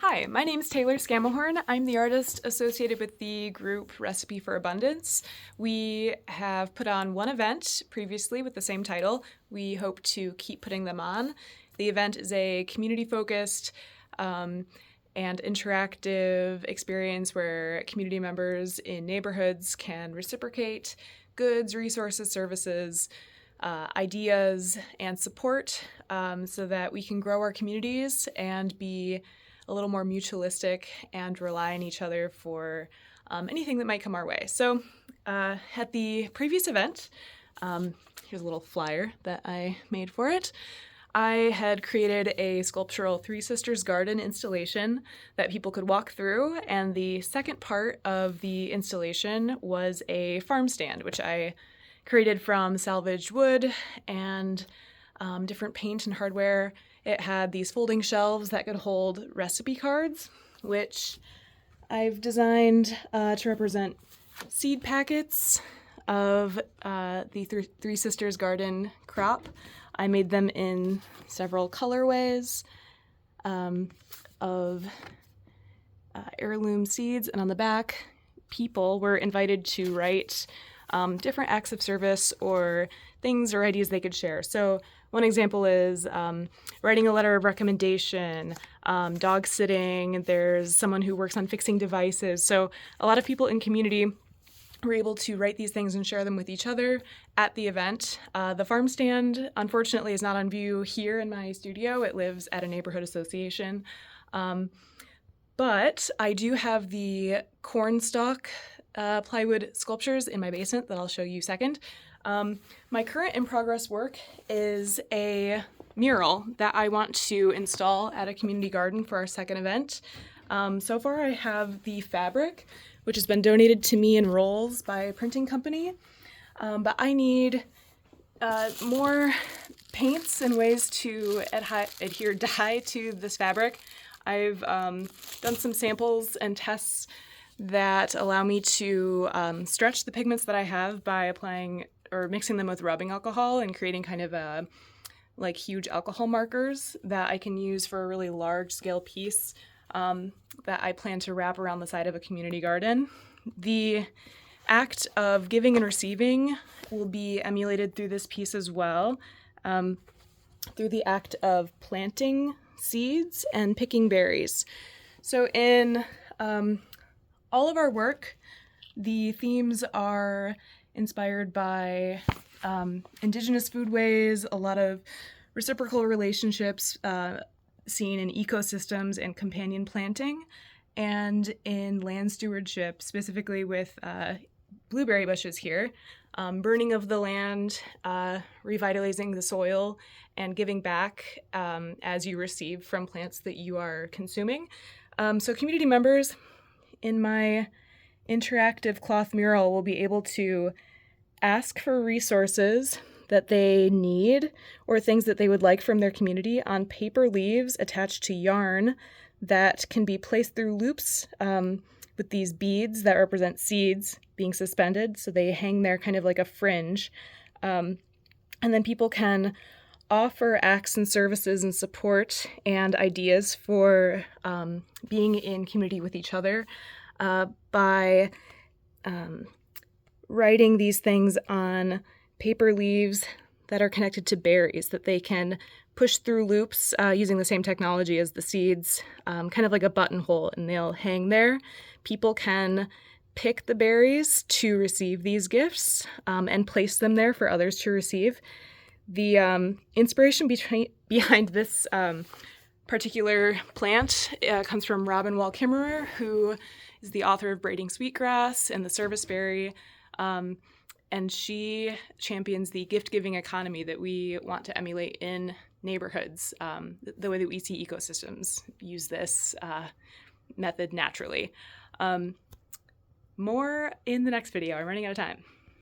Hi, my name is Taylor Scamahorn. I'm the artist associated with the group Recipe for Abundance. We have put on one event previously with the same title. We hope to keep putting them on. The event is a community-focused and interactive experience where community members in neighborhoods can reciprocate goods, resources, services, ideas, and support so that we can grow our communities and be a little more mutualistic and rely on each other for anything that might come our way. So at the previous event, here's a little flyer that I made for it. I had created a sculptural Three Sisters Garden installation that people could walk through, and the second part of the installation was a farm stand, which I created from salvaged wood and different paint and hardware. It had these folding shelves that could hold recipe cards, which I've designed to represent seed packets of the Three Sisters Garden crop. I made them in several colorways of heirloom seeds, and on the back, people were invited to write different acts of service or things or ideas they could share. So one example is writing a letter of recommendation, dog sitting, there's someone who works on fixing devices. So a lot of people in community were able to write these things and share them with each other at the event. The farm stand, unfortunately, is not on view here in my studio. It lives at a neighborhood association. But I do have the cornstalk plywood sculptures in my basement that I'll show you second. My current in progress work is a mural that I want to install at a community garden for our second event. So far I have the fabric, which has been donated to me in rolls by a printing company, but I need more paints and ways to adhere dye to this fabric. I've done some samples and tests that allow me to stretch the pigments that I have by applying or mixing them with rubbing alcohol and creating kind of a like huge alcohol markers that I can use for a really large scale piece that I plan to wrap around the side of a community garden. The act of giving and receiving will be emulated through this piece as well, through the act of planting seeds and picking berries. So in all of our work, the themes are inspired by indigenous foodways, a lot of reciprocal relationships seen in ecosystems and companion planting, and in land stewardship, specifically with blueberry bushes here, burning of the land, revitalizing the soil, and giving back as you receive from plants that you are consuming. So community members in my interactive cloth mural will be able to ask for resources that they need or things that they would like from their community on paper leaves attached to yarn that can be placed through loops with these beads that represent seeds being suspended, so they hang there kind of like a fringe. And then people can offer acts and services and support and ideas for being in community with each other by writing these things on paper leaves that are connected to berries that they can push through loops using the same technology as the seeds, kind of like a buttonhole, and they'll hang there. People can pick the berries to receive these gifts and place them there for others to receive. The inspiration behind this particular plant comes from Robin Wall Kimmerer, who is the author of Braiding Sweetgrass and the Serviceberry, and she champions the gift-giving economy that we want to emulate in neighborhoods, the way that we see ecosystems use this method naturally. More in the next video. I'm running out of time.